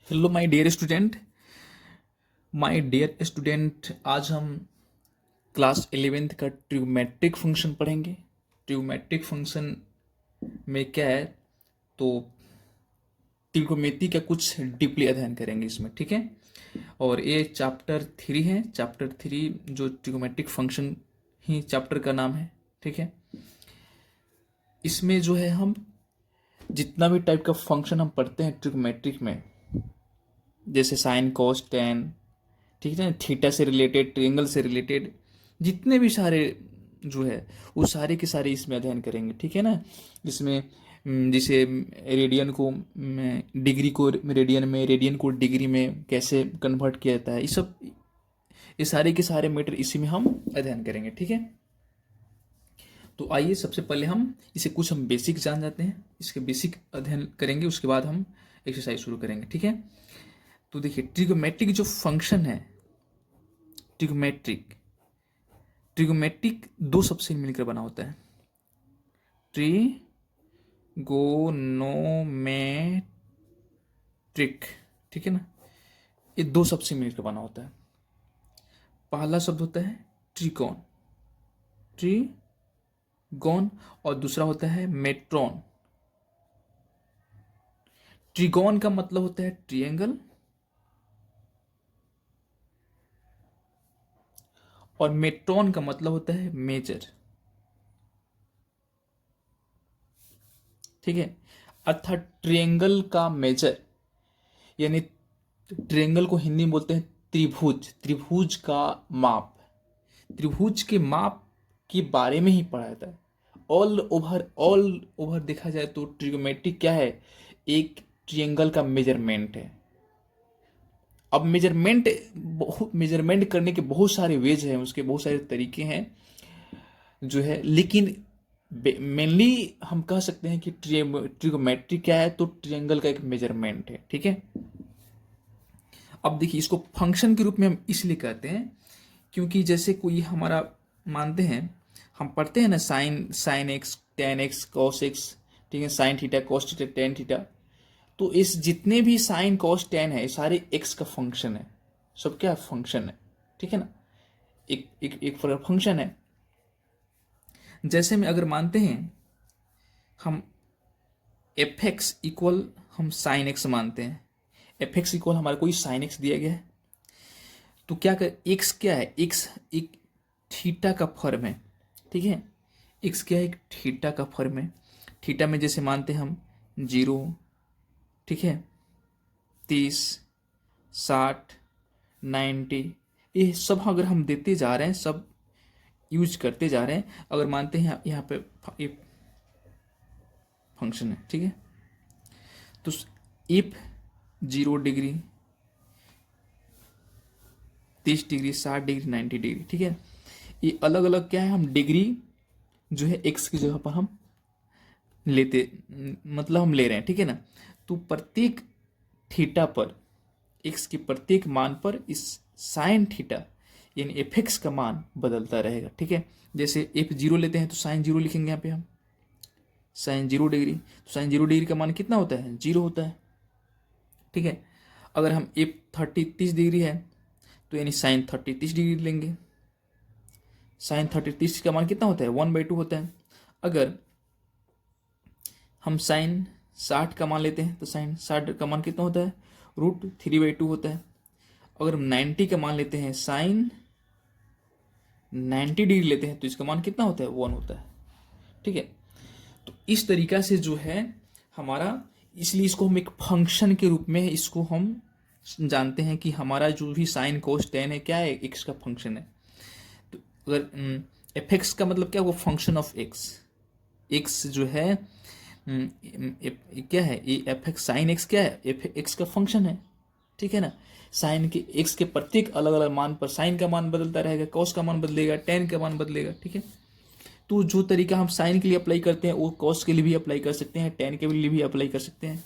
Hello my dear student. आज हम class 11th का ट्रिग्नोमेट्रिक फंक्शन पढ़ेंगे। ट्रिग्नोमेट्रिक फंक्शन में क्या है, तो ट्रिग्नोमेट्री का कुछ डीपली अध्ययन करेंगे इसमें, ठीक है। और ये चैप्टर 3 है। चैप्टर 3 जो ट्रिग्नोमेट्रिक फंक्शन ही चैप्टर का नाम है, ठीक है। इसमें जो है हम जितना भी टाइप का फंक्शन हम पढ़ते हैं ट्रिग्नोमेट्रिक में, जैसे साइन कॉस टेन, ठीक है ना, थीटा से रिलेटेड, ट्रायंगल से रिलेटेड जितने भी सारे जो है वो सारे के सारे इसमें अध्ययन करेंगे, ठीक है ना। इसमें जैसे रेडियन को डिग्री को रेडियन में, रेडियन को डिग्री में कैसे कन्वर्ट किया जाता है, ये सारे के सारे मैटर इसी में हम अध्ययन करेंगे, ठीक है। तो आइए सबसे पहले हम बेसिक जान जाते हैं, इसके बेसिक अध्ययन करेंगे, उसके बाद हम एक्सरसाइज शुरू करेंगे, ठीक है। तो देखिए ट्रिग्नोमेट्रिक जो फंक्शन है, ट्रिग्नोमेट्रिक ट्रिग्नोमेट्रिक दो शब्द से मिलकर बना होता है। ट्रिगोनोमेट्रिक, ठीक है ना, ये दो शब्द से मिलकर बना होता है। पहला शब्द होता है ट्रिगोन, ट्रिगोन, और दूसरा होता है मेट्रॉन। ट्रिगोन का मतलब होता है ट्रिएंगल, और मेट्रॉन का मतलब होता है मेजर, ठीक है। अर्थात ट्रिएंगल का मेजर, यानी ट्रिएंगल को हिंदी में बोलते हैं त्रिभुज, त्रिभुज का माप, त्रिभुज के माप के बारे में ही पढ़ा जाता है। ऑल ओवर देखा जाए तो ट्रिग्नोमेट्री क्या है, एक ट्रिएंगल का मेजरमेंट है। अब मेजरमेंट करने के बहुत सारे वेज हैं, उसके बहुत सारे तरीके हैं जो है, लेकिन मेनली हम कह सकते हैं कि ट्रिग्नोमेट्री क्या है, तो ट्रिएंगल का एक मेजरमेंट है, ठीक है। अब देखिए इसको फंक्शन के रूप में हम इसलिए कहते हैं क्योंकि जैसे कोई हमारा मानते हैं, हम पढ़ते हैं ना sine sine x tan x cos x, ठीक है, sine theta cos theta tan theta. तो इस जितने भी साइन कॉस टेन है, ये सारे एक्स का फंक्शन है, सब क्या फंक्शन है, ठीक है ना, एक एक एक फंक्शन है। जैसे में अगर मानते हैं हम एफ एक्स इक्वल, हम साइन एक्स मानते हैं, एफ एक्स इक्वल हमारा कोई साइन एक्स दिया गया है, तो क्या कर, एक्स क्या है, एक्स एक थीटा का फर्म है, ठीक है। एक्स क्या है, एक थीटा का फर्म है। थीटा में जैसे मानते हैं हम 0, ठीक है, 30, 60, 90, ये सब अगर हम देते जा रहे हैं, सब यूज करते जा रहे हैं, अगर मानते हैं यहाँ पे ये फंक्शन है, ठीक है। तो if 0 degree, 30 degree, 60 degree, 90 degree, ठीक है, ये अलग अलग क्या है, हम डिग्री जो है एक्स की जगह पर हम लेते, मतलब हम ले रहे हैं, ठीक है ना। तो प्रत्येक थीटा पर, एक्स के प्रत्येक मान पर इस साइन थीटा यानी एफ एक्स का मान बदलता रहेगा, ठीक है। जैसे एफ 0 लेते हैं तो साइन 0 लिखेंगे यहाँ पे हम, साइन 0 डिग्री, तो साइन 0 डिग्री का मान कितना होता है, 0 होता है, ठीक है। अगर हम एफ 30 है तो यानी साइन 30 लेंगे, साइन 30 का मान कितना होता है, 1/2 होता है। अगर हम साइन 60 का मान लेते हैं तो साइन 60 का मान कितना होता है, √3/2 होता है। अगर हम 90 का मान लेते हैं, साइन 90 डिग्री लेते हैं तो इसका मान कितना होता है, 1 होता है, ठीक है। तो इस तरीका से जो है हमारा, इसलिए इसको हम एक फंक्शन के रूप में इसको हम जानते हैं कि हमारा जो भी साइन कोस टेन है क्या है, एक्स का फंक्शन है। तो अगर एफ एक्स का मतलब क्या, वो फंक्शन ऑफ एक्स, एक्स जो है क्या है, ये एफ एक्स साइन एक्स क्या है, एफ एक्स का फंक्शन है, ठीक है ना। साइन के एक्स के प्रत्येक अलग अलग मान पर साइन का मान बदलता रहेगा, कॉस का मान बदलेगा, टेन का मान बदलेगा, ठीक है। तो जो तरीका हम साइन के लिए अप्लाई करते हैं वो कॉस के लिए भी अप्लाई कर सकते हैं, टेन के लिए भी अप्लाई कर सकते हैं।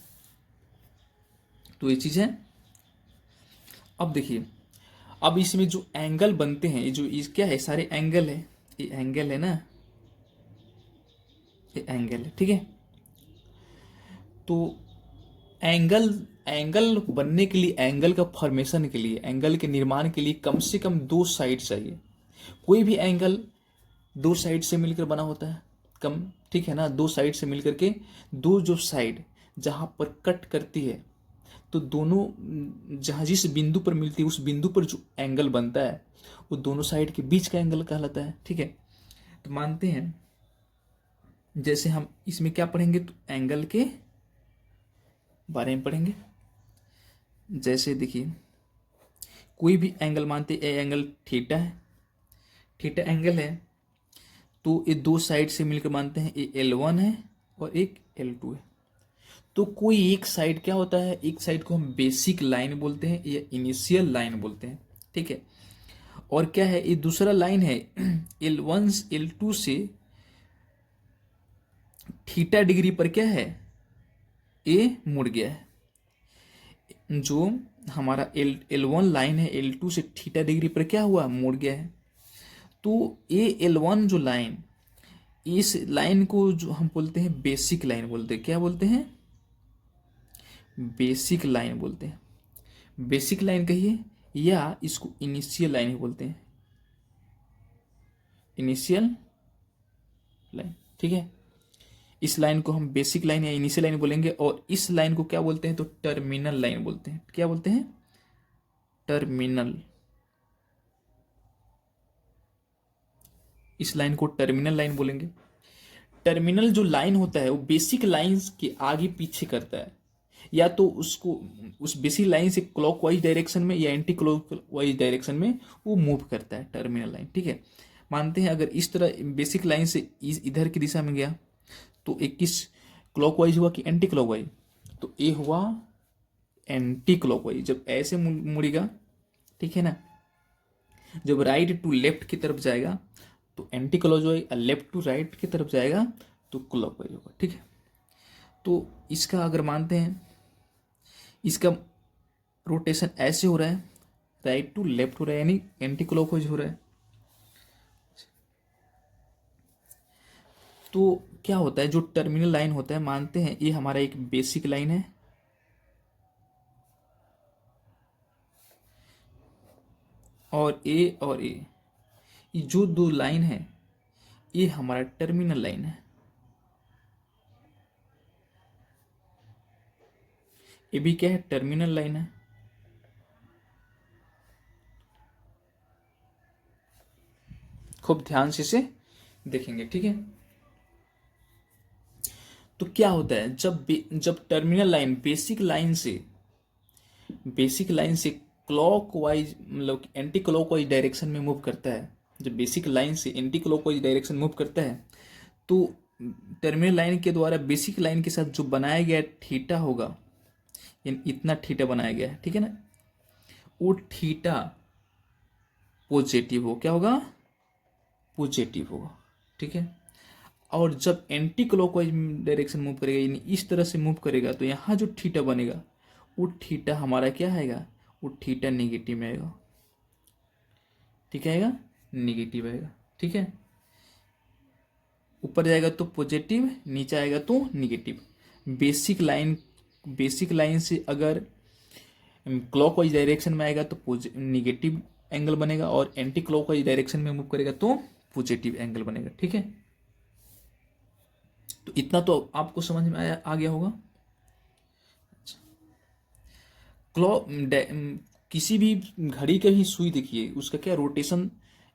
तो ये चीज़ है। अब देखिए, अब इसमें जो एंगल बनते हैं, ये जो इस क्या है, सारे एंगल है, ये एंगल है ना, ये एंगल है, ठीक है। तो एंगल एंगल बनने के लिए, एंगल का फॉर्मेशन के लिए, एंगल के निर्माण के लिए कम से कम दो साइड चाहिए। कोई भी एंगल दो साइड से मिलकर बना होता है, कम, ठीक है ना, दो साइड से मिलकर के, दो जो साइड जहाँ पर कट करती है, तो दोनों जहाँ जिस बिंदु पर मिलती है उस बिंदु पर जो एंगल बनता है वो दोनों साइड के बीच का एंगल कहलाता है, ठीक है। तो मानते हैं, जैसे हम इसमें क्या पढ़ेंगे, तो एंगल के बारे में पढ़ेंगे। जैसे देखिए, कोई भी एंगल मानते ए एंगल थीटा है, थीटा एंगल है, तो ये दो साइड से मिलकर मानते हैं ये L1 है और एक L2 है। तो कोई एक साइड क्या होता है, एक साइड को हम बेसिक लाइन बोलते हैं या इनिशियल लाइन बोलते हैं, ठीक है। और क्या है, ये दूसरा लाइन है L1 L2 से थीटा डिग्री पर क्या है, ए मुड़ गया है। जो हमारा L1 लाइन है L2 से थीटा डिग्री पर क्या हुआ, मुड़ गया है। तो ये L1 जो लाइन, इस लाइन को जो हम बोलते हैं बेसिक लाइन बोलते हैं, क्या बोलते हैं, बेसिक लाइन बोलते हैं। बेसिक लाइन कहिए, या इसको इनिशियल लाइन ही बोलते हैं, इनिशियल लाइन, ठीक है। इस लाइन को हम बेसिक लाइन या इनिशियल लाइन बोलेंगे, और इस लाइन को क्या बोलते हैं, तो टर्मिनल लाइन बोलते हैं। क्या बोलते हैं, टर्मिनल। इस लाइन को टर्मिनल लाइन बोलेंगे। टर्मिनल जो लाइन होता है वो बेसिक लाइंस के आगे पीछे करता है, या तो उसको उस बेसिक लाइन से क्लॉकवाइज डायरेक्शन में या एंटी क्लॉकवाइज डायरेक्शन में वो मूव करता है, टर्मिनल लाइन, ठीक है। मानते हैं अगर इस तरह बेसिक लाइन से इधर की दिशा में गया तो एक किस क्लॉकवाइज हुआ कि एंटी क्लॉकवाइज, तो ये हुआ एंटी क्लॉकवाइज। जब ऐसे मुड़ेगा, ठीक है ना, जब राइट टू लेफ्ट की तरफ जाएगा तो anti clockwise, left to right की तरफ जाएगा तो क्लॉकवाइज होगा, ठीक है। तो इसका अगर मानते हैं, इसका रोटेशन ऐसे हो रहा है, राइट टू लेफ्ट हो रहा है, यानी एंटी क्लॉकवाइज हो रहा है। तो क्या होता है, जो टर्मिनल लाइन होता है, मानते हैं ये हमारा एक बेसिक लाइन है, और ये जो दो लाइन है ये हमारा टर्मिनल लाइन है। ये भी क्या है, टर्मिनल लाइन है। खूब ध्यान से इसे देखेंगे, ठीक है। तो क्या होता है, जब टर्मिनल लाइन बेसिक लाइन से क्लॉकवाइज, मतलब एंटी क्लॉकवाइज डायरेक्शन में मूव करता है, जब बेसिक लाइन से एंटी क्लॉकवाइज डायरेक्शन मूव करता है, तो टर्मिनल लाइन के द्वारा बेसिक लाइन के साथ जो बनाया गया थीटा होगा, यानी इतना थीटा बनाया गया है, ठीक है ना, वो थीटा पॉजिटिव हो, क्या होगा, पॉजिटिव होगा, ठीक है। और जब एंटी क्लॉकवाइज डायरेक्शन मूव करेगा, यानी इस तरह से मूव करेगा, तो यहाँ जो थीटा बनेगा वो थीटा हमारा क्या आएगा, वो थीटा नेगेटिव में आएगा, ठीक आएगा, नेगेटिव आएगा, ठीक है। ऊपर जाएगा तो पॉजिटिव, नीचे आएगा तो नेगेटिव। बेसिक लाइन से अगर क्लॉकवाइज डायरेक्शन में आएगा तो नेगेटिव एंगल बनेगा, और एंटी क्लॉकवाइज डायरेक्शन में मूव करेगा तो पॉजिटिव एंगल बनेगा, ठीक है। तो इतना तो आपको समझ में आ गया होगा। क्लॉक किसी भी घड़ी का ही सुई देखिए, उसका क्या रोटेशन,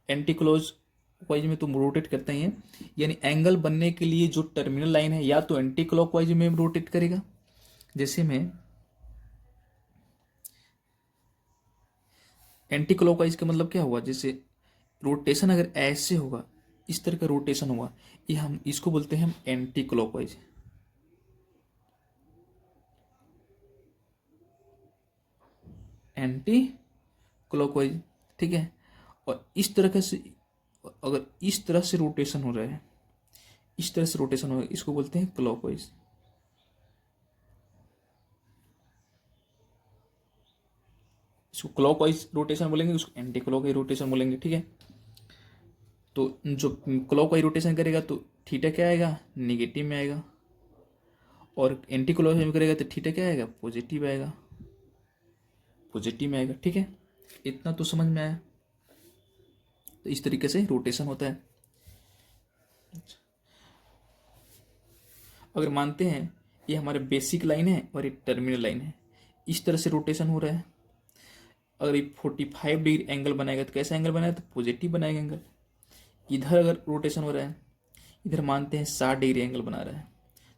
एंटी क्लॉक वाइज में तुम रोटेट करते हैं, यानी एंगल बनने के लिए जो टर्मिनल लाइन है या तो एंटी क्लॉक वाइज में रोटेट करेगा। जैसे में एंटी क्लॉक वाइज का मतलब क्या हुआ, जैसे रोटेशन अगर ऐसे होगा, इस तरह का रोटेशन हुआ, ये हम इसको बोलते हैं हम anti clock wise, anti clockwise, ठीक है। और इस तरह से अगर इस तरह से रोटेशन हो रहा है, इस तरह से रोटेशन हो रहा है, इसको बोलते हैं क्लॉकवाइज। इसको क्लॉकवाइज रोटेशन बोलेंगे, उसको एंटी क्लॉकवाइज रोटेशन बोलेंगे, ठीक है। तो जो क्लॉकवाइज रोटेशन करेगा तो थीटा क्या आएगा, निगेटिव में आएगा, और एंटी क्लॉकवाइज में करेगा तो थीटा क्या आएगा, पॉजिटिव आएगा, पॉजिटिव में आएगा। ठीक है, इतना तो समझ में आया। तो इस तरीके से रोटेशन होता है। अगर मानते हैं ये हमारे बेसिक लाइन है और ये टर्मिनल लाइन है, इस तरह से रोटेशन हो रहा है। अगर ये 45 डिग्री एंगल बनाएगा तो कैसा एंगल बनाएगा, तो पॉजिटिव बनाएगा एंगल। इधर अगर रोटेशन हो रहा है, इधर मानते हैं 60 डिग्री एंगल बना रहा है,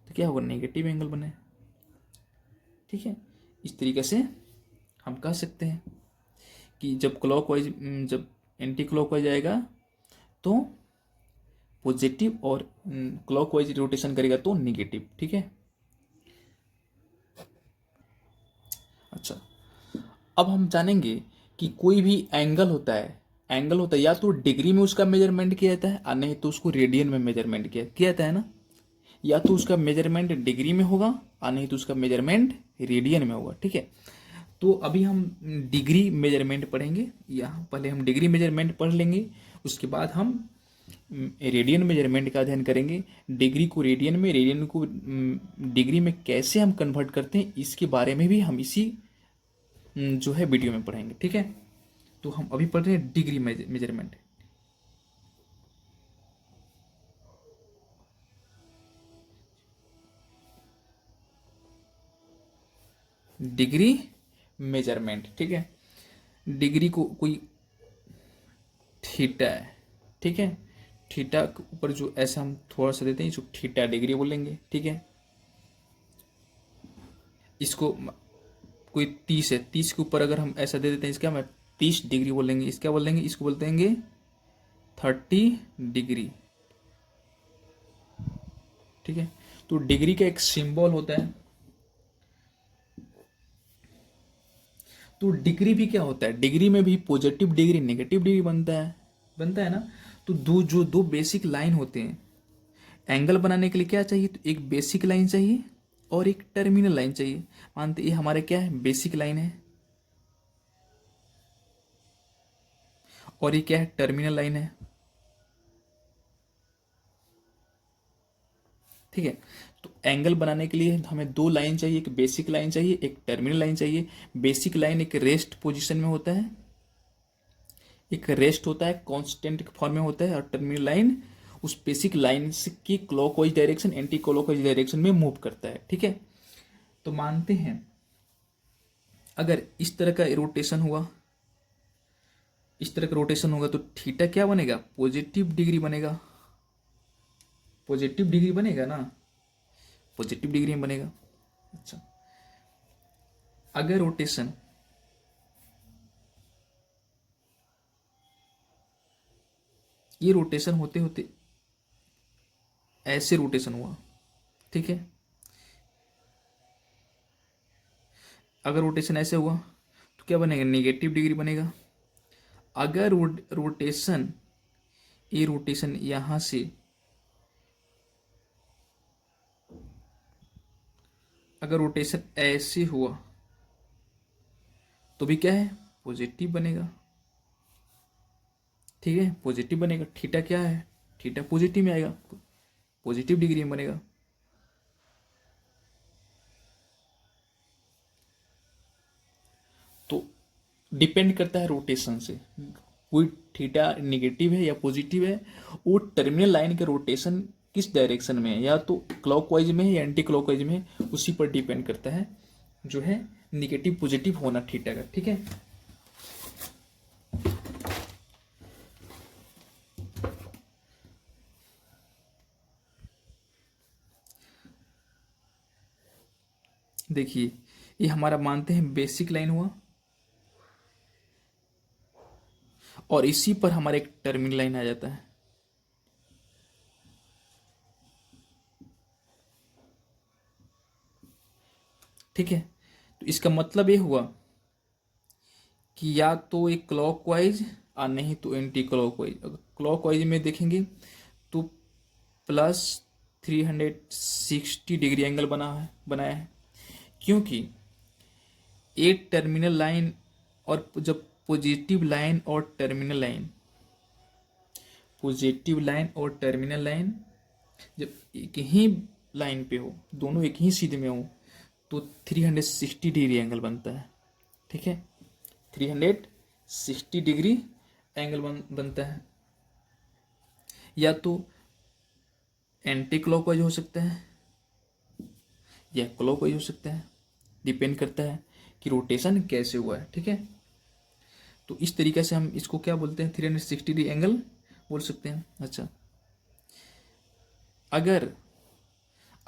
तो क्या होगा, नेगेटिव एंगल बने। ठीक है, इस तरीके से हम कह सकते हैं कि जब क्लॉकवाइज, जब एंटी क्लॉकवाइज आएगा तो पॉजिटिव, और क्लॉकवाइज रोटेशन करेगा तो निगेटिव। ठीक है, अच्छा, अब हम जानेंगे कि कोई भी एंगल होता है, एंगल होता है या तो डिग्री में उसका मेजरमेंट किया जाता है, और नहीं तो उसको रेडियन में मेजरमेंट किया जाता है ना। या तो उसका मेजरमेंट डिग्री में होगा, और नहीं तो उसका मेजरमेंट रेडियन में होगा। ठीक है, तो अभी हम डिग्री मेजरमेंट पढ़ेंगे। यहाँ पहले हम डिग्री मेजरमेंट पढ़ लेंगे, उसके बाद हम रेडियन मेजरमेंट का अध्ययन करेंगे। डिग्री को रेडियन में, रेडियन को डिग्री में कैसे हम कन्वर्ट करते हैं, इसके बारे में भी हम इसी जो है वीडियो में पढ़ेंगे। ठीक है, तो हम अभी पढ़ रहे हैं डिग्री मेजरमेंट। डिग्री मेजरमेंट, ठीक है। डिग्री को कोई थीटा है, ठीक है, थीटा के ऊपर जो ऐसा हम थोड़ा सा देते हैं, इसको थीटा डिग्री बोलेंगे। ठीक है, इसको कोई 30 है, 30 के ऊपर अगर हम ऐसा दे देते हैं, इसका मैं 30 डिग्री बोलेंगे। इसका बोलेंगे, इसको बोलते हैं 30 डिग्री। ठीक है, तो डिग्री का एक सिंबल होता है। तो डिग्री भी क्या होता है, डिग्री में भी पॉजिटिव डिग्री, नेगेटिव डिग्री बनता है ना। तो दो बेसिक लाइन होते हैं एंगल बनाने के लिए, क्या चाहिए, तो एक बेसिक लाइन चाहिए और एक टर्मिनल लाइन चाहिए। मानते ये हमारे क्या है, बेसिक लाइन है, और ये क्या है, टर्मिनल लाइन है। ठीक है, तो एंगल बनाने के लिए हमें दो लाइन चाहिए, एक बेसिक लाइन चाहिए, एक टर्मिनल लाइन चाहिए। बेसिक लाइन एक रेस्ट पोजीशन में होता है, एक रेस्ट होता है, कांस्टेंट फॉर्म में होता है, और टर्मिनल लाइन उस बेसिक लाइन की clockwise direction, anti clockwise direction में मूव करता है। ठीक है, तो मानते हैं अगर इस तरह का रोटेशन हुआ, इस तरह का रोटेशन होगा, तो थीटा क्या बनेगा, पॉजिटिव डिग्री बनेगा, पॉजिटिव डिग्री बनेगा ना, पॉजिटिव डिग्री में बनेगा। अच्छा, अगर रोटेशन ये रोटेशन होते होते ऐसे रोटेशन हुआ, ठीक है, अगर रोटेशन ऐसे हुआ तो क्या बनेगा, नेगेटिव डिग्री बनेगा। अगर रोटेशन, ये रोटेशन यहां से, अगर रोटेशन ऐसे हुआ तो भी क्या है, पॉजिटिव बनेगा। ठीक है, पॉजिटिव बनेगा। थीटा क्या है, थीटा पॉजिटिव में आएगा, पॉजिटिव डिग्री में बनेगा। तो डिपेंड करता है रोटेशन से, कोई थीटा नेगेटिव है या पॉजिटिव है, वो टर्मिनल लाइन के रोटेशन किस डायरेक्शन में है, या तो क्लॉकवाइज में है या एंटी क्लॉकवाइज में है, उसी पर डिपेंड करता है जो है निगेटिव पॉजिटिव होना थीटा का। ठीक है, देखिए ये हमारा मानते हैं बेसिक लाइन हुआ, और इसी पर हमारा एक टर्मिनल लाइन आ जाता है। ठीक है, तो इसका मतलब ये हुआ कि या तो एक क्लॉकवाइज और नहीं तो एंटी क्लॉकवाइज। अगर क्लॉकवाइज में देखेंगे तो +360 डिग्री एंगल बनाया है, क्योंकि एक टर्मिनल लाइन, और जब पॉजिटिव लाइन और टर्मिनल लाइन, पॉजिटिव लाइन और टर्मिनल लाइन जब एक ही लाइन पे हो, दोनों एक ही सीधे में हो, तो 360 डिग्री एंगल बनता है। ठीक है, 360 डिग्री एंगल बनता है। या तो एंटी क्लॉकवाइज हो सकता है या क्लॉकवाइज हो सकता है, डिपेंड करता है कि रोटेशन कैसे हुआ है। ठीक है, तो इस तरीके से हम इसको क्या बोलते हैं, 360 डिग्री एंगल बोल सकते हैं। अच्छा, अगर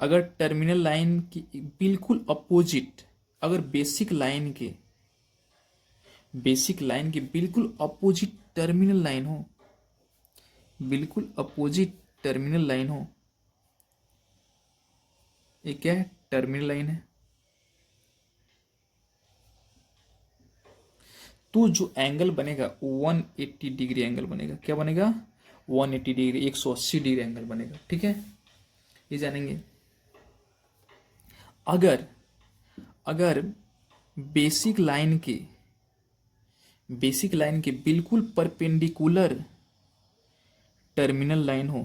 अगर टर्मिनल लाइन की बिल्कुल अपोजिट, अगर बेसिक लाइन के बिल्कुल अपोजिट टर्मिनल लाइन हो, बिल्कुल अपोजिट टर्मिनल लाइन हो, ये क्या है, टर्मिनल लाइन है, तो जो एंगल बनेगा 180 डिग्री एंगल बनेगा। क्या बनेगा, 180 डिग्री, 180 डिग्री एंगल बनेगा। ठीक है, ये जानेंगे। अगर अगर बेसिक लाइन के बिल्कुल परपेंडिकुलर टर्मिनल लाइन हो,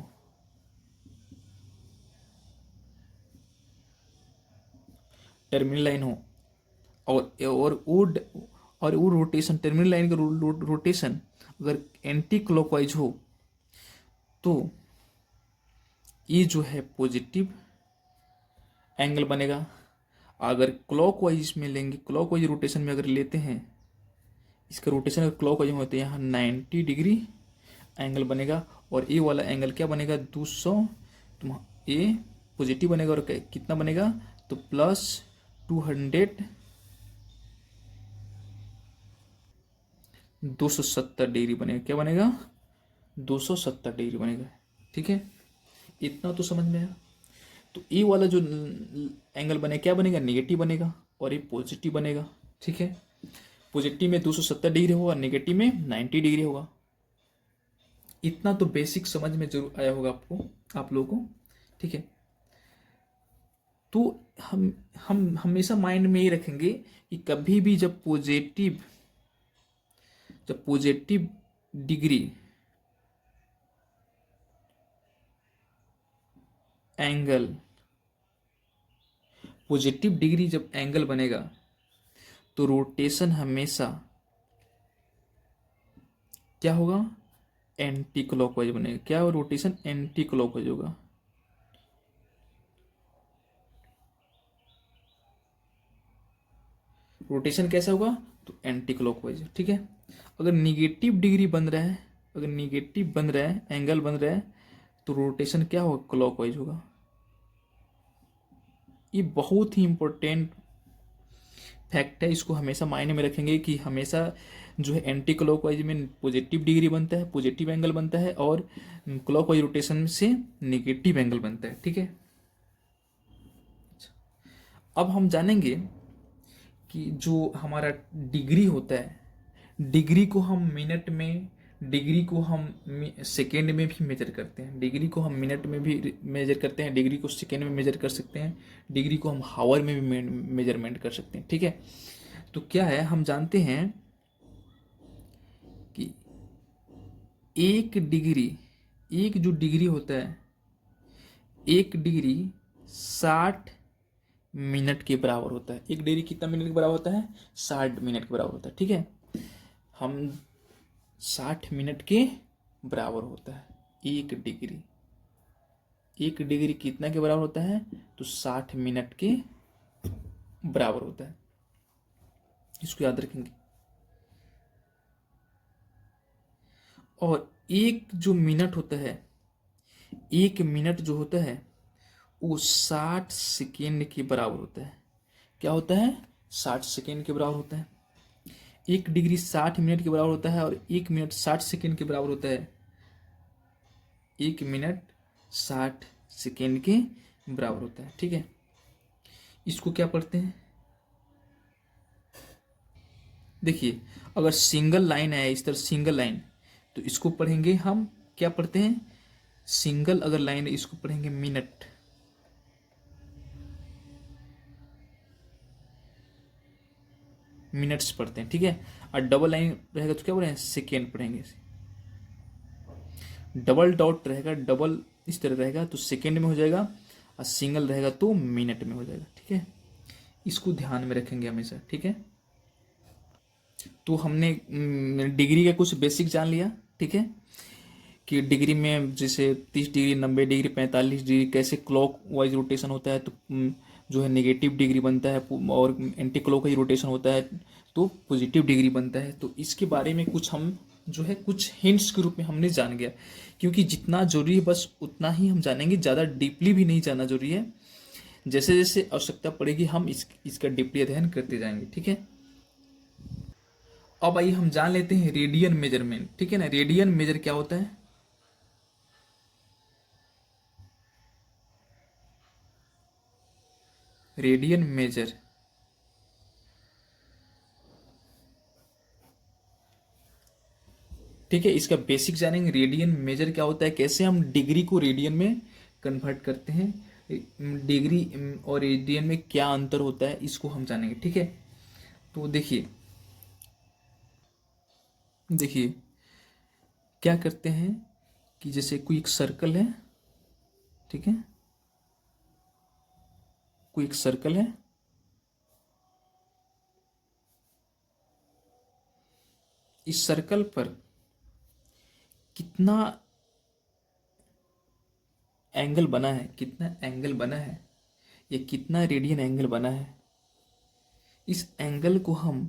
और वो रोटेशन, टर्मिनल लाइन का रोटेशन अगर एंटी क्लॉकवाइज हो, तो ये जो है पॉजिटिव एंगल बनेगा। अगर क्लॉकवाइज में लेंगे, क्लॉकवाइज रोटेशन में अगर लेते हैं, इसका रोटेशन अगर क्लॉकवाइज में होते हैं, यहाँ 90 डिग्री एंगल बनेगा। और ये वाला एंगल क्या बनेगा, 200, तो ये पॉजिटिव बनेगा। और कितना बनेगा, तो प्लस 270 डिग्री बनेगा। क्या बनेगा, 270 डिग्री बनेगा। ठीक है, इतना तो समझ में आया। तो ये वाला जो एंगल बने, क्या बनेगा, नेगेटिव बनेगा, और ये पॉजिटिव बनेगा। ठीक है, पॉजिटिव में 270 डिग्री होगा, नेगेटिव में 90 डिग्री होगा। इतना तो बेसिक समझ में जरूर आया होगा आपको, आप लोगों को। ठीक है, तो हम हमेशा माइंड में ये रखेंगे कि कभी भी जब positive degree angle, positive degree जब एंगल बनेगा, तो रोटेशन हमेशा क्या होगा, एंटी क्लॉकवाइज बनेगा। क्या हो, रोटेशन एंटी क्लॉकवाइज होगा। रोटेशन कैसा होगा, तो एंटी क्लॉकवाइज। ठीक है, अगर निगेटिव डिग्री बन रहा है, अगर निगेटिव बन रहा है, एंगल बन रहा है, तो रोटेशन क्या होगा, क्लॉकवाइज होगा। ये बहुत ही इंपॉर्टेंट फैक्ट है, इसको हमेशा मायने में रखेंगे कि हमेशा जो है एंटी क्लॉकवाइज में पॉजिटिव डिग्री बनता है, पॉजिटिव एंगल बनता है, और क्लॉकवाइज रोटेशन से निगेटिव एंगल बनता है। ठीक है, अब हम जानेंगे कि जो हमारा डिग्री होता है, डिग्री को हम मिनट में, डिग्री को हम सेकेंड में भी मेजर करते हैं, डिग्री को हम मिनट में भी मेजर करते हैं, डिग्री को सेकेंड में मेजर कर सकते हैं, डिग्री को हम हावर में भी मेजरमेंट कर सकते हैं। ठीक है, तो क्या है, हम जानते हैं कि एक जो डिग्री होता है, एक डिग्री 60 मिनट के बराबर होता है। एक डिग्री कितना मिनट के बराबर होता है, 60 मिनट के बराबर होता है। ठीक है, हम 60 मिनट के बराबर होता है एक डिग्री। एक डिग्री कितना के बराबर होता है, तो 60 मिनट के बराबर होता है। इसको याद रखेंगे। और एक जो मिनट होता है, एक मिनट जो होता है वो 60 सेकेंड के बराबर होता है। क्या होता है, 60 सेकेंड के बराबर होता है। एक डिग्री 60 मिनट के बराबर होता है, और एक मिनट 60 सेकेंड के बराबर होता है। एक मिनट 60 सेकेंड के बराबर होता है। ठीक है, इसको क्या पढ़ते हैं, देखिए, अगर सिंगल लाइन है इस तरह, सिंगल लाइन, तो इसको पढ़ेंगे हम, क्या पढ़ते हैं, सिंगल अगर लाइन है इसको पढ़ेंगे मिनट। मिनट्स पढ़ते हैं। ठीक है, और डबल लाइन रहेगा तो क्या पढ़ेंगे, सेकेंड पढ़ेंगे। डबल डॉट रहेगा, डबल इस तरह रहेगा तो सेकेंड में हो जाएगा, और सिंगल रहेगा तो मिनट में हो जाएगा। ठीक है, इसको ध्यान में रखेंगे हमेशा। ठीक है, तो हमने डिग्री का कुछ बेसिक जान लिया। ठीक है, कि डिग्री में जैसे 30 डिग्री, 90 डिग्री, 45 डिग्री कैसे क्लॉक वाइज रोटेशन होता है, तो जो है नेगेटिव डिग्री बनता है, और एंटी क्लॉक वाइज रोटेशन होता है तो पॉजिटिव डिग्री बनता है। तो इसके बारे में कुछ हम जो है कुछ हिंट्स के रूप में हमने जान गया, क्योंकि जितना जरूरी है बस उतना ही हम जानेंगे, ज़्यादा डीपली भी नहीं जाना जरूरी है। जैसे जैसे आवश्यकता पड़ेगी हम इसका डीपली अध्ययन करते जाएंगे। ठीक है, अब आइए हम जान लेते हैं रेडियन मेजरमेंट। ठीक है ना, रेडियन मेजर क्या होता है? रेडियन मेजर, ठीक है, इसका बेसिक जानेंगे। रेडियन मेजर क्या होता है, कैसे हम डिग्री को रेडियन में कन्वर्ट करते हैं, डिग्री और रेडियन में क्या अंतर होता है, इसको हम जानेंगे। ठीक है, तो देखिए देखिए क्या करते हैं कि जैसे कोई एक सर्कल है। ठीक है, कोई एक सर्कल है, इस सर्कल पर कितना एंगल बना है, कितना एंगल बना है, या कितना रेडियन एंगल बना है, इस एंगल को हम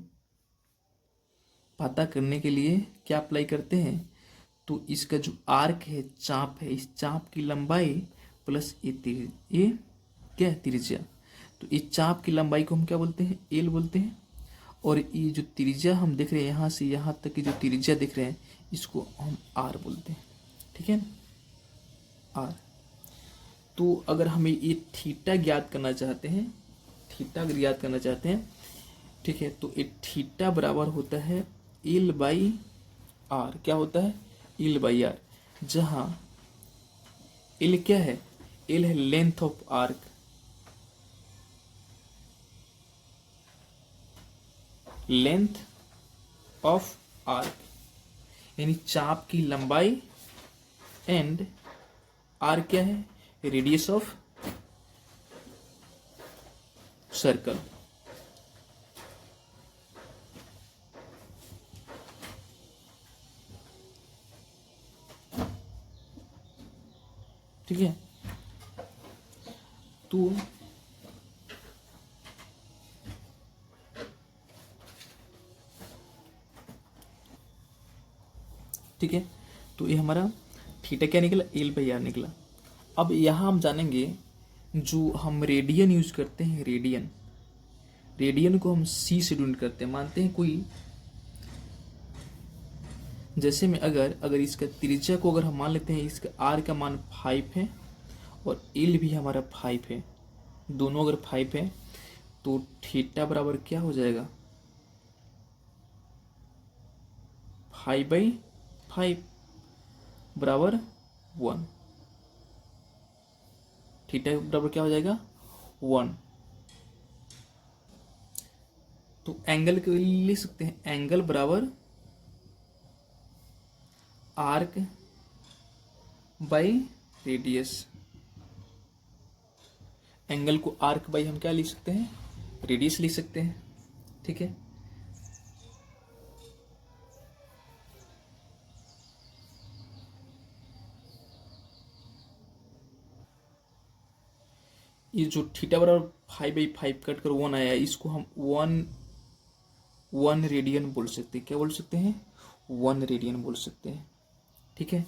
पता करने के लिए क्या अप्लाई करते हैं, तो इसका जो आर्क है, चाप है, इस चाप की लंबाई प्लस ये क्या है, त्रिज्या। तो इस चाप की लंबाई को हम क्या बोलते हैं, एल बोलते हैं। और ये जो त्रिज्या हम देख रहे हैं, यहाँ से यहाँ तक की जो त्रिज्या देख रहे हैं, इसको हम आर बोलते हैं। ठीक है, आर। तो अगर हमें ये थीटा ज्ञात करना चाहते हैं, थीटा अगर ज्ञात करना चाहते हैं, ठीक है, तो ये थीटा बराबर होता है एल बाई आर। क्या होता है, एल बाई आर, जहाँ एल क्या है, एल है length of arc, length of arc यानी चाप की लंबाई, एंड आर क्या है, रेडियस ऑफ सर्कल। ठीक है, तो ठीक है, तो ये हमारा थीटा क्या निकला, एल बाई आर निकला। अब यहाँ हम जानेंगे जो हम रेडियन यूज करते हैं, रेडियन, रेडियन को हम सी से डिनोट करते हैं। मानते हैं कोई, जैसे में अगर अगर इसका त्रिज्या को अगर हम मान लेते हैं, इसका आर का मान 5 है और एल भी हमारा 5 है, दोनों अगर 5 है, तो थीटा बराबर क्या हो जाएगा, 5/5 बराबर 1। थीटा बराबर क्या हो जाएगा, 1। तो एंगल के लिए लिख सकते हैं, एंगल बराबर आर्क बाई रेडियस। एंगल को आर्क बाई हम क्या लिख सकते हैं, रेडियस लिख सकते हैं। ठीक है, ये जो थीटा बराबर 5/5 कट कर 1 आया है, इसको हम 1 रेडियन बोल सकते हैं। क्या बोल सकते हैं, 1 रेडियन बोल सकते हैं। ठीक है,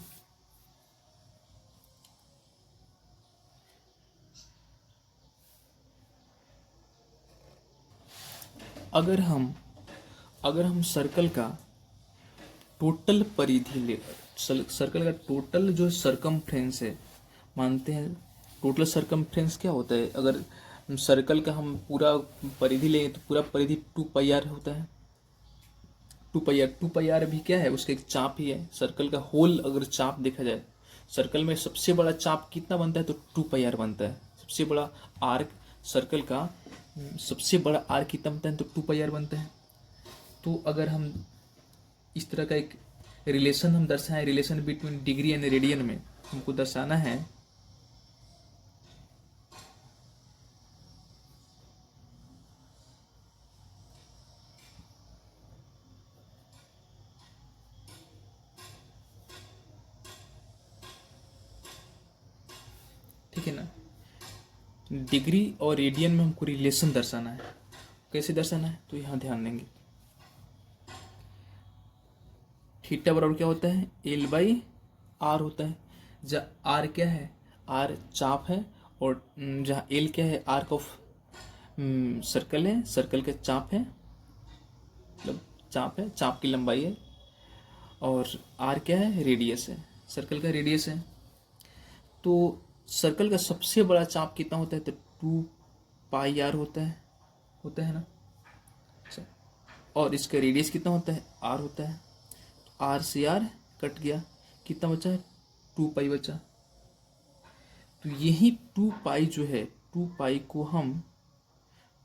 अगर हम सर्कल का टोटल परिधि ले, सर्कल का टोटल जो सरकमफ्रेंस है, मानते हैं टोटल सरकमफ्रेंस क्या होता है, अगर सर्कल का हम पूरा परिधि लें तो पूरा परिधि 2πr होता है। 2πr भी क्या है, उसका एक चाप ही है। सर्कल का होल अगर चाप देखा जाए, सर्कल में सबसे बड़ा चाप कितना बनता है, तो 2πr बनता है। सबसे बड़ा आर्क सर्कल का सबसे बड़ा आर्क कितना बनता है, तो 2πr बनता है। तो अगर हम इस तरह का एक रिलेशन हम दर्शाएं, relation between degree and radian में हमको दर्शाना है, ठीक है ना। डिग्री और रेडियन में हमको रिलेशन दर्शाना है। कैसे दर्शाना है, तो यहाँ ध्यान देंगे। थीटा बराबर क्या होता है, एल बाई आर होता है। जहाँ आर क्या है, आर चाप है, और जहाँ एल क्या है, आर्क ऑफ सर्कल है, सर्कल का चाप है, मतलब चाप है, चाप की लंबाई है, और आर क्या है, रेडियस है, सर्कल का रेडियस है। तो सर्कल का सबसे बड़ा चाप कितना होता है, तो 2 पाई आर होता है ना। अच्छा, और इसका रेडियस कितना होता है, आर होता है। आर से आर कट गया, कितना बचा है, 2 पाई बचा। तो यही 2 पाई जो है, 2 पाई को हम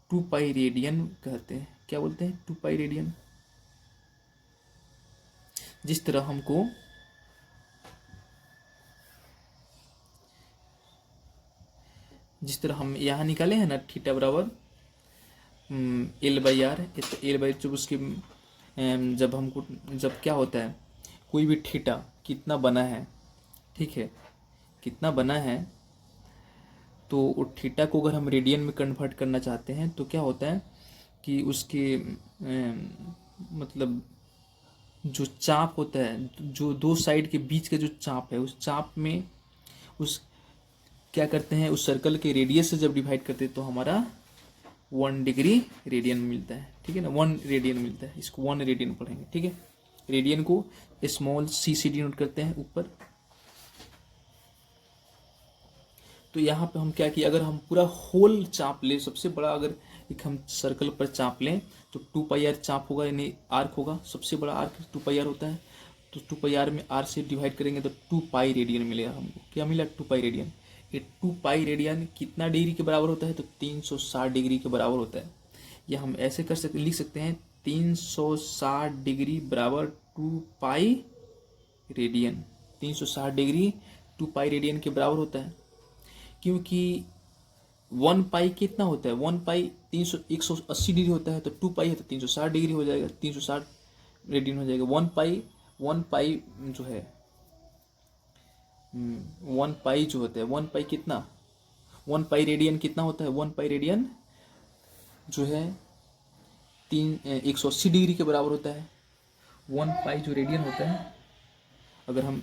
2 पाई रेडियन कहते हैं। क्या बोलते हैं, 2 पाई रेडियन। जिस तरह हमको जिस तरह हम यहाँ निकाले हैं ना, थीटा बराबर एल बाई आर, तो एल बाई जब उसकी जब हमको जब क्या होता है, कोई भी थीटा कितना बना है, ठीक है, कितना बना है, तो वो थीटा को अगर हम रेडियन में कन्वर्ट करना चाहते हैं तो क्या होता है कि उसके मतलब जो चाप होता है, जो दो साइड के बीच का जो चाप है, उस चाप में उस क्या करते हैं, उस सर्कल के रेडियस से जब डिवाइड करते हैं तो हमारा 1 डिग्री रेडियन मिलता है। ठीक है ना, 1 रेडियन मिलता है। इसको 1 रेडियन पढ़ेंगे, ठीक है। रेडियन को स्मॉल सी से डिनोट करते हैं ऊपर। तो यहाँ पे हम क्या किया, अगर हम पूरा होल चाप लें, सबसे बड़ा अगर एक हम सर्कल पर चाप लें तो 2 पाई आर चाप होगा, यानी आर्क होगा, सबसे बड़ा आर्क 2 पाई आर होता है। तो 2 पाई आर में आर से डिवाइड करेंगे तो 2 पाई रेडियन मिलेगा हमको। क्या मिला, 2 पाई रेडियन। ये 2 पाई रेडियन कितना डिग्री के बराबर होता है, तो 360 डिग्री के बराबर होता है। या हम ऐसे लिख सकते हैं, 360 डिग्री बराबर 2 pi radian. 360 degree 2 pi radian के बराबर होता है, क्योंकि 1 पाई कितना होता है, 1 पाई 180 डिग्री होता है, तो 2 पाई है तो 360 डिग्री हो जाएगा, 360 रेडियन हो जाएगा। 1 पाई जो है 1 पाई जो होता है, 1 पाई कितना, 1 पाई रेडियन कितना होता है, 1 पाई रेडियन जो है 180 डिग्री के बराबर होता है। 1 पाई जो रेडियन होता है, अगर हम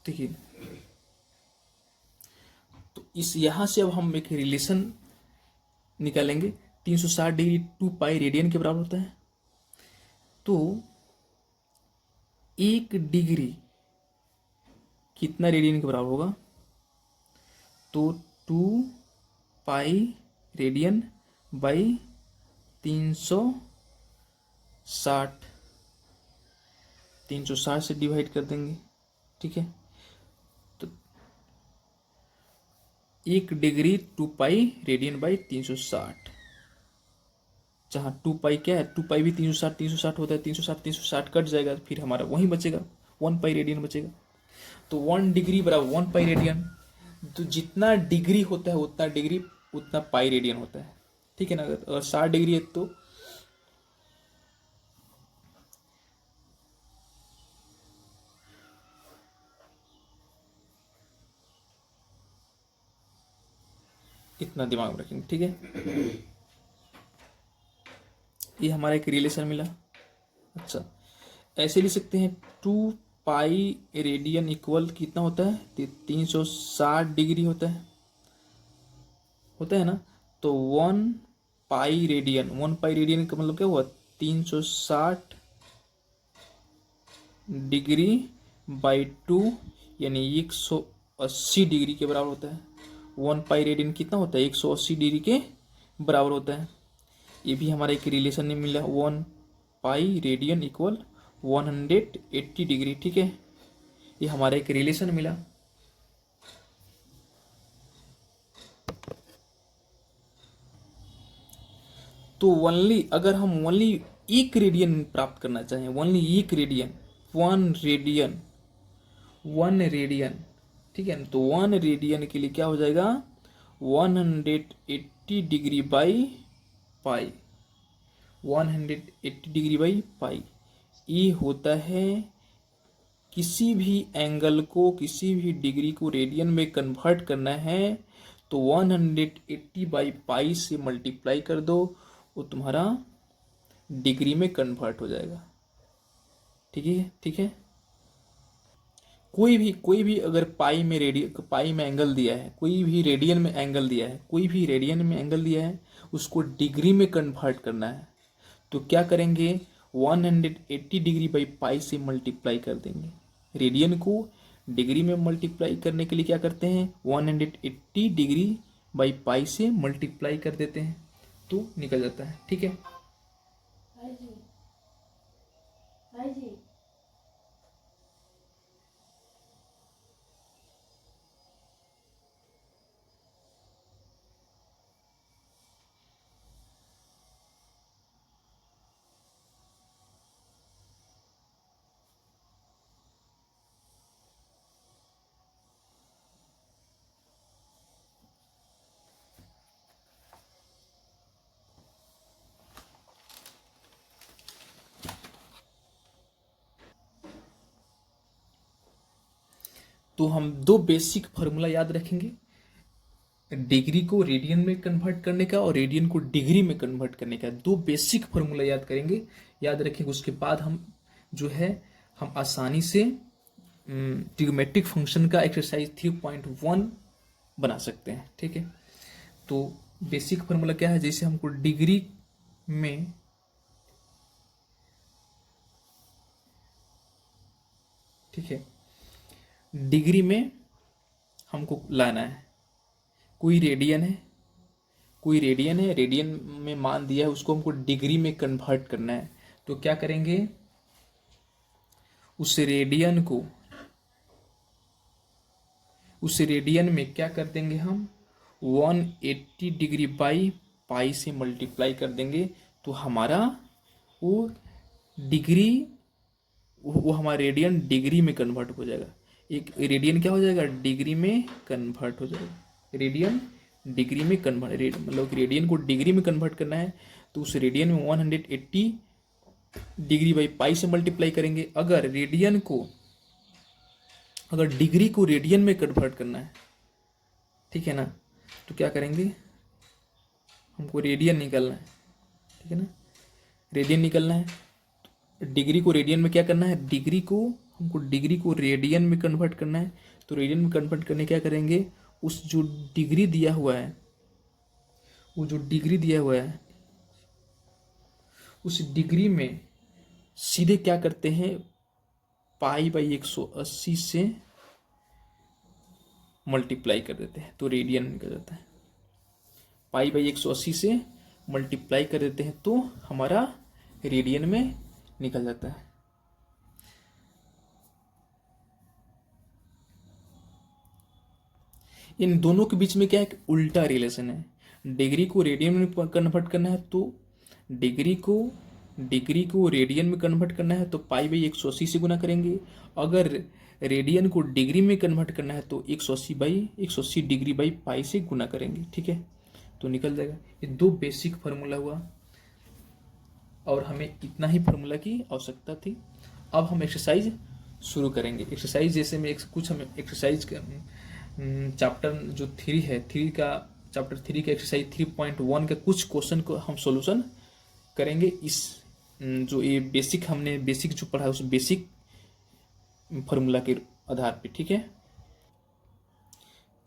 देखिए, तो इस यहाँ से अब हम एक रिलेशन निकालेंगे। 360 डिग्री 2 पाई रेडियन के बराबर होता है, तो 1 डिग्री कितना रेडियन के बराबर होगा, तो 2 पाई रेडियन बाई 360, 360 से डिवाइड कर देंगे, ठीक है। तो 1 डिग्री 2 पाई रेडियन बाई 360, जहाँ 2 पाई क्या है, 2 पाई भी 360 होता है, 360 कट जाएगा, फिर हमारा वही बचेगा, 1 पाई रेडियन बचेगा। तो 1 डिग्री बराबर 1 पाई रेडियन। तो जितना डिग्री होता है उतना डिग्री उतना पाई रेडियन होता है, ठीक है ना। अगर 60 डिग्री है तो इतना दिमाग में रखेंगे, ठीक है। ये हमारा एक रिलेशन मिला। अच्छा, ऐसे लिख सकते हैं, 2 पाई रेडियन इक्वल कितना होता है, 360 डिग्री होता है ना। तो 1 पाई रेडियन का मतलब क्या हुआ, 360 डिग्री बाई 2, यानी 180 डिग्री के बराबर होता है। 1 पाई रेडियन कितना होता है, 180 डिग्री के बराबर होता है। ये भी हमारा एक रिलेशन नहीं मिला, 1 पाई रेडियन इक्वल 180 डिग्री, ठीक है। ये हमारा एक रिलेशन मिला। तो ओनली अगर हम ओनली 1 रेडियन प्राप्त करना चाहें, ओनली 1 रेडियन, 1 रेडियन, 1 रेडियन, ठीक है। तो 1 रेडियन के लिए क्या हो जाएगा, 180 degree by pi, 180 degree by pi. ये होता है किसी भी एंगल को, किसी भी डिग्री को रेडियन में कन्वर्ट करना है तो 180 बाई पाई से मल्टीप्लाई कर दो, वो तुम्हारा डिग्री में कन्वर्ट हो जाएगा। ठीक है, ठीक है। कोई भी अगर पाई में एंगल दिया है, कोई भी रेडियन में एंगल दिया है, कोई भी रेडियन में एंगल दिया है, उसको डिग्री में कन्वर्ट करना है तो क्या करेंगे, 180 डिग्री बाई पाई से मल्टीप्लाई कर देंगे। रेडियन को डिग्री में मल्टीप्लाई करने के लिए क्या करते हैं, 180 डिग्री बाई पाई से मल्टीप्लाई कर देते हैं तो निकल जाता है। ठीक है। भाई जी, भाई जी। तो हम दो बेसिक फार्मूला याद रखेंगे, डिग्री को रेडियन में कन्वर्ट करने का और रेडियन को डिग्री में कन्वर्ट करने का। दो बेसिक फार्मूला याद करेंगे, याद रखेंगे। उसके बाद हम जो है हम आसानी से ट्रिग्नोमेट्रिक फंक्शन का एक्सरसाइज 3.1 बना सकते हैं। ठीक है। तो बेसिक फार्मूला क्या है, जैसे हमको डिग्री में ठीक है, डिग्री में हमको लाना है, कोई रेडियन है, कोई रेडियन है, रेडियन में मान दिया है, उसको हमको डिग्री में कन्वर्ट करना है। तो क्या करेंगे, उस रेडियन में क्या कर देंगे हम, 180 डिग्री बाई पाई से मल्टीप्लाई कर देंगे तो हमारा वो डिग्री, वो हमारा रेडियन डिग्री में कन्वर्ट हो जाएगा। एक रेडियन क्या हो जाएगा, डिग्री में कन्वर्ट हो जाएगा। रेडियन डिग्री में कन्वर्ट, मतलब कि रेडियन को डिग्री में कन्वर्ट करना है तो उस रेडियन में 180 डिग्री बाई पाई से मल्टीप्लाई करेंगे। अगर डिग्री को रेडियन में कन्वर्ट करना है, ठीक है ना, तो क्या करेंगे, हमको रेडियन निकालना है। ठीक है ना, रेडियन निकालना है। डिग्री को रेडियन में क्या करना है, हमको डिग्री को रेडियन में कन्वर्ट करना है। तो रेडियन में कन्वर्ट करने क्या करेंगे, उस जो डिग्री दिया हुआ है, उस डिग्री में सीधे क्या करते हैं, पाई बाई 180 से मल्टीप्लाई कर देते हैं तो रेडियन निकल जाता है। पाई बाई 180 से मल्टीप्लाई कर देते हैं तो हमारा रेडियन में निकल जाता है। इन दोनों के बीच में क्या है, उल्टा रिलेशन है। डिग्री को रेडियन में कन्वर्ट करना है तो डिग्री को रेडियन में कन्वर्ट करना है तो पाई बाई 180 से गुना करेंगे। अगर रेडियन को डिग्री में कन्वर्ट करना है तो 180 डिग्री बाई पाई से गुना करेंगे। ठीक है, तो निकल जाएगा। ये दो बेसिक फार्मूला हुआ और हमें इतना ही फार्मूला की आवश्यकता थी। अब हम एक्सरसाइज शुरू करेंगे। एक्सरसाइज जैसे में कुछ हम एक्सरसाइज चैप्टर जो 3 है, चैप्टर 3 का एक्सरसाइज 3.1 का कुछ क्वेश्चन को हम सॉल्यूशन करेंगे। इस जो ये बेसिक जो पढ़ा है उस बेसिक फार्मूला के आधार पे। ठीक है,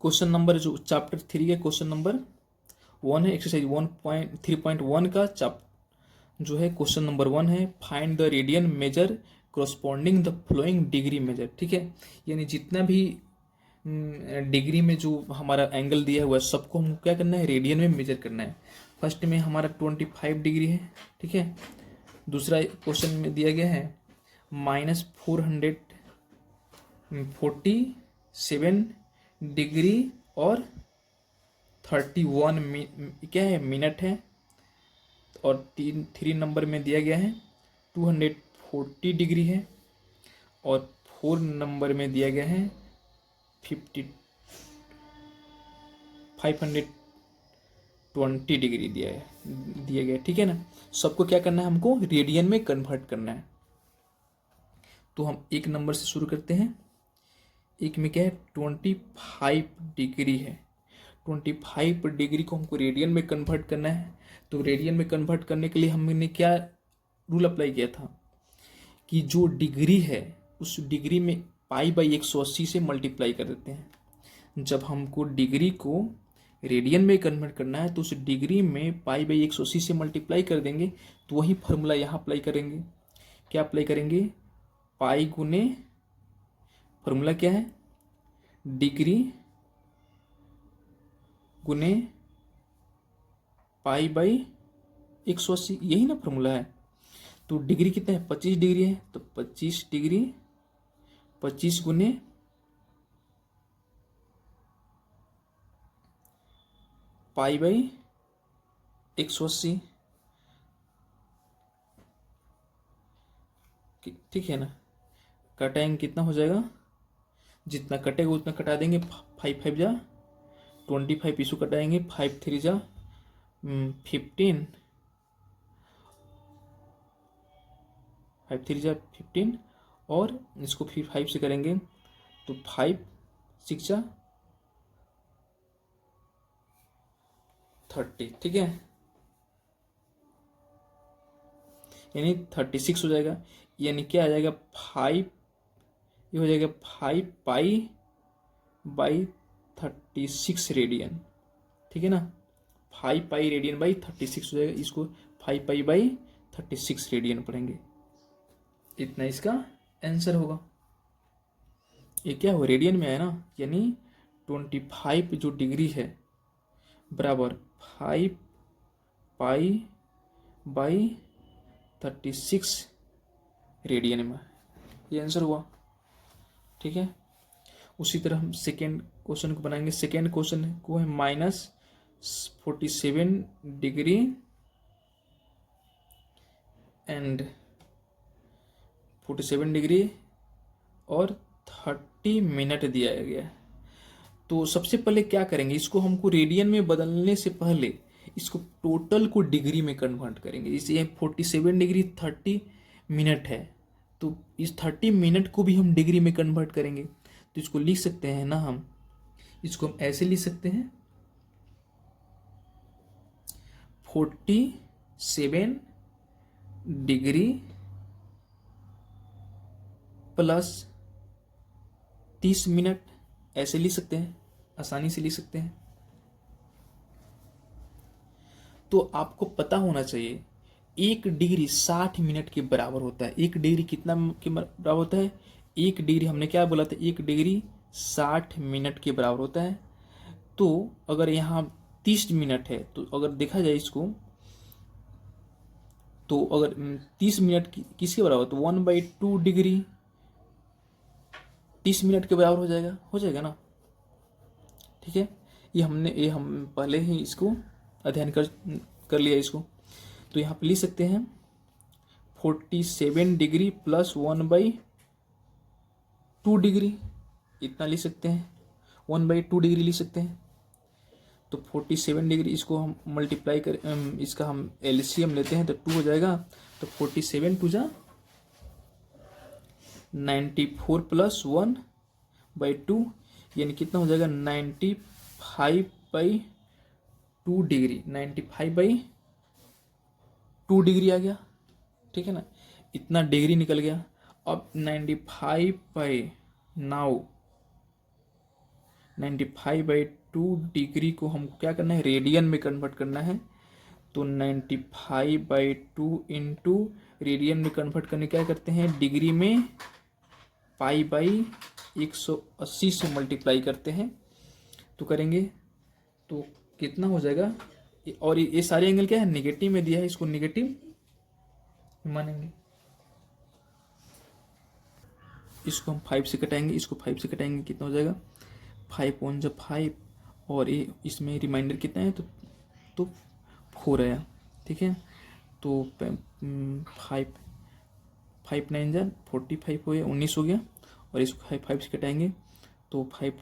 क्वेश्चन नंबर जो चैप्टर 3 का क्वेश्चन नंबर 1 है, एक्सरसाइज 3.1 का जो है क्वेश्चन नंबर 1 है, find the radian measure corresponding the following degree measure. ठीक है, यानी जितना भी डिग्री में जो हमारा एंगल दिया हुआ है सबको हमको क्या करना है, रेडियन में मेजर करना है। फर्स्ट में हमारा 25 डिग्री है। ठीक है, दूसरा क्वेश्चन में दिया गया है -447 डिग्री और 31 क्या है, मिनट है। और 3 नंबर में दिया गया है 240 डिग्री है और 4 नंबर में दिया गया है 520 डिग्री दिया गया। ठीक है ना, सबको क्या करना है, हमको रेडियन में कन्वर्ट करना है। तो हम एक नंबर से शुरू करते हैं। एक में क्या है, 25 डिग्री है। 25 डिग्री को हमको रेडियन में कन्वर्ट करना है। तो रेडियन में कन्वर्ट करने के लिए हमने क्या रूल अप्लाई किया था कि जो डिग्री है उस डिग्री में पाई/180 से मल्टीप्लाई कर देते हैं। जब हमको डिग्री को रेडियन में कन्वर्ट करना है तो उस डिग्री में पाई/180 से मल्टीप्लाई कर देंगे। तो वही फॉर्मूला यहाँ अप्लाई करेंगे। क्या अप्लाई करेंगे, पाई गुने, फॉर्मूला क्या है, डिग्री गुने पाई/180, यही ना फॉर्मूला है। तो डिग्री कितना है, 25 डिग्री है, तो 25 डिग्री 25 गुने पाई/180, ठीक है ना। कटाएंगे कितना हो जाएगा, जितना कटेगा उतना कटा देंगे। 5×5 = 25, इसको कटाएंगे, 5×3 = 15, 5×3 = 15, और इसको फिर 5 से करेंगे तो 5×6 = 30, ठीक है, यानी 36 हो जाएगा। यानी क्या आ जाएगा, 5, ये हो जाएगा 5π/36 रेडियन, ठीक है ना। 5π/36 हो जाएगा, इसको 5π/36 रेडियन पढ़ेंगे। इतना इसका आंसर होगा। ये क्या हो, रेडियन में है ना, यानी 25 जो डिग्री है बराबर 5π/36 रेडियन में, ये आंसर हुआ, ठीक है। उसी तरह हम सेकेंड क्वेश्चन को बनाएंगे। सेकेंड क्वेश्चन को है -47 डिग्री एंड 47 डिग्री और 30 मिनट दिया गया है। तो सबसे पहले क्या करेंगे, इसको हमको रेडियन में बदलने से पहले इसको टोटल को डिग्री में कन्वर्ट करेंगे। इसे 47 डिग्री 30 मिनट है, तो इस 30 मिनट को भी हम डिग्री में कन्वर्ट करेंगे। तो इसको लिख सकते हैं ना, हम इसको हम ऐसे लिख सकते हैं, 47 डिग्री प्लस 30 मिनट, ऐसे लिख सकते हैं, आसानी से लिख सकते हैं। तो आपको पता होना चाहिए 1 डिग्री 60 मिनट के बराबर होता है। 1 डिग्री कितना के बराबर होता है, 1 डिग्री हमने क्या बोला था, 1 डिग्री 60 मिनट के बराबर होता है। तो अगर यहाँ 30 मिनट है, तो अगर देखा जाए इसको, तो अगर 30 मिनट किसके बराबर, तो 1/2 डिग्री 30 मिनट के बराबर हो जाएगा ना, ठीक है। ये हम पहले ही इसको अध्ययन कर लिया इसको। तो यहाँ पे लिख सकते हैं 47 डिग्री प्लस 1/2 डिग्री, इतना लिख सकते हैं, 1/2 डिग्री लिख सकते हैं। तो 47 डिग्री, इसको हम मल्टीप्लाई कर, इसका हम एलसीएम लेते हैं तो 2 हो जाएगा। तो 47 × 2 = 94 प्लस 1/2, यानी कितना हो जाएगा, 95/2 डिग्री, 95/2 डिग्री आ गया, ठीक है ना। इतना डिग्री निकल गया। अब 95/2 डिग्री को हमको क्या करना है, रेडियन में कन्वर्ट करना है। तो 95/2 इंटू रेडियन में कन्वर्ट करने क्या करते हैं, डिग्री में पाई/180 से मल्टीप्लाई करते हैं। तो करेंगे तो कितना हो जाएगा, और ये सारे एंगल क्या है, नेगेटिव में दिया है, इसको नेगेटिव मानेंगे। इसको हम 5 से कटाएंगे, इसको 5 से कटाएंगे, कितना हो जाएगा, 5 × 5, और ये इसमें रिमाइंडर कितना है, तो 4 आया, ठीक है। तो 5 9 = 45 हो गया, 19 हो गया, और इसको 5 से कटाएंगे तो 5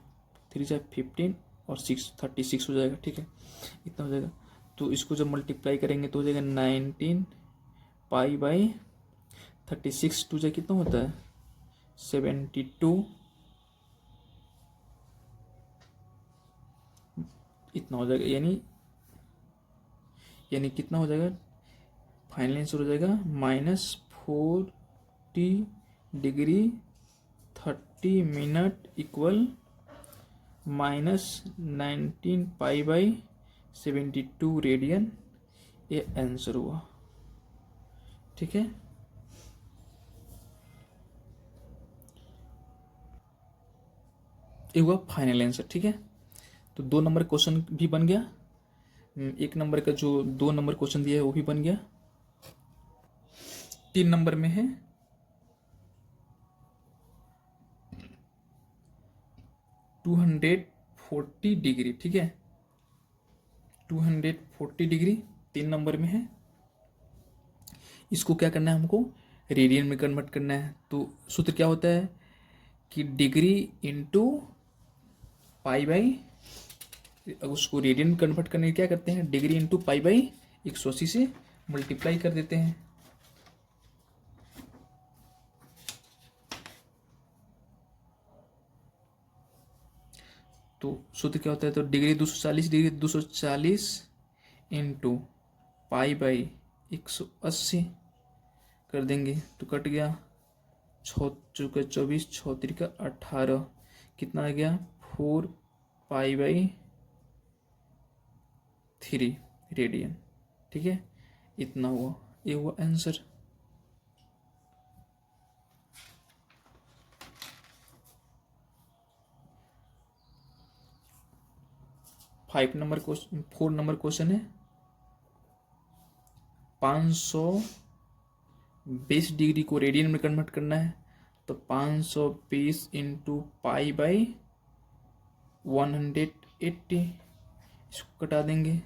3 = 15 और 6 36 हो जाएगा, ठीक है, इतना हो जाएगा। तो इसको जब मल्टीप्लाई करेंगे तो हो जाएगा 19 π/36, 2 कितना होता है, 72 इतना हो जाएगा, यानी कितना हो जाएगा, फाइनल आंसर हो जाएगा -40°30' इक्वल -19π/72 रेडियन। ये आंसर हुआ। ठीक है, ये हुआ फाइनल आंसर। ठीक है, तो 2 नंबर क्वेश्चन भी बन गया, 1 नंबर का जो 2 नंबर क्वेश्चन दिया है वो भी बन गया। 3 नंबर में है 240°। ठीक है, 240° 3 नंबर में है। इसको क्या करना है, हमको रेडियन में कन्वर्ट करना है। तो सूत्र क्या होता है कि डिग्री इंटू पाई बाई, उसको रेडियन में कन्वर्ट करने के क्या करते हैं, डिग्री इंटू पाई बाई 180 से मल्टीप्लाई कर देते हैं। तो सूत्र क्या होता है, तो डिग्री 240 इंटू पाई बाई 180 कर देंगे तो कट गया, 6×24 6×3 18, कितना आ गया 4π/3 रेडियन। ठीक है, इतना हुआ, ये हुआ answer. Five number question 4 number question है, 520° को रेडियन में कन्वर्ट करना है। तो 520 इंटू π/180, इसको कटा देंगे।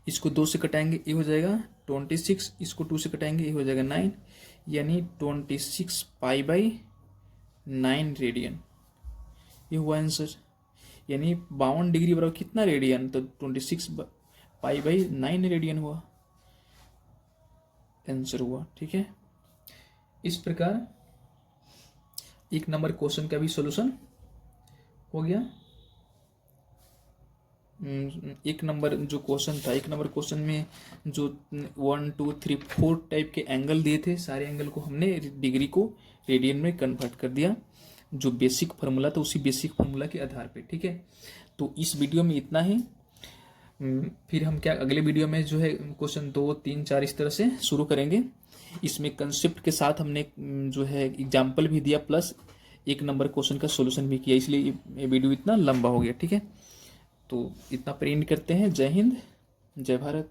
इसको 2 से कटाएंगे, ये हो जाएगा 26, इसको 2 से कटाएंगे, ये हो जाएगा 9, यानी 26π/9 रेडियन। ये हुआ आंसर, यानी 52° बराबर कितना रेडियन, तो 26π/9 रेडियन हुआ, आंसर हुआ। ठीक है, इस प्रकार 1 नंबर क्वेश्चन का भी सॉल्यूशन हो गया। 1 नंबर जो क्वेश्चन था, 1 नंबर क्वेश्चन में जो 1 2 3 4 टाइप के एंगल दिए थे, सारे एंगल को हमने डिग्री को रेडियन में कन्वर्ट कर दिया, जो बेसिक फार्मूला था उसी बेसिक फार्मूला के आधार पे। ठीक है, तो इस वीडियो में इतना ही। फिर हम क्या अगले वीडियो में जो है क्वेश्चन 2 3 4 इस तरह से शुरू करेंगे। इसमें कंसेप्ट के साथ हमने जो है एग्जाम्पल भी दिया, प्लस 1 नंबर क्वेश्चन का सोल्यूशन भी किया, इसलिए ये वीडियो इतना लंबा हो गया। ठीक है, तो इतना प्रिंट करते हैं। जय हिंद, जय भारत।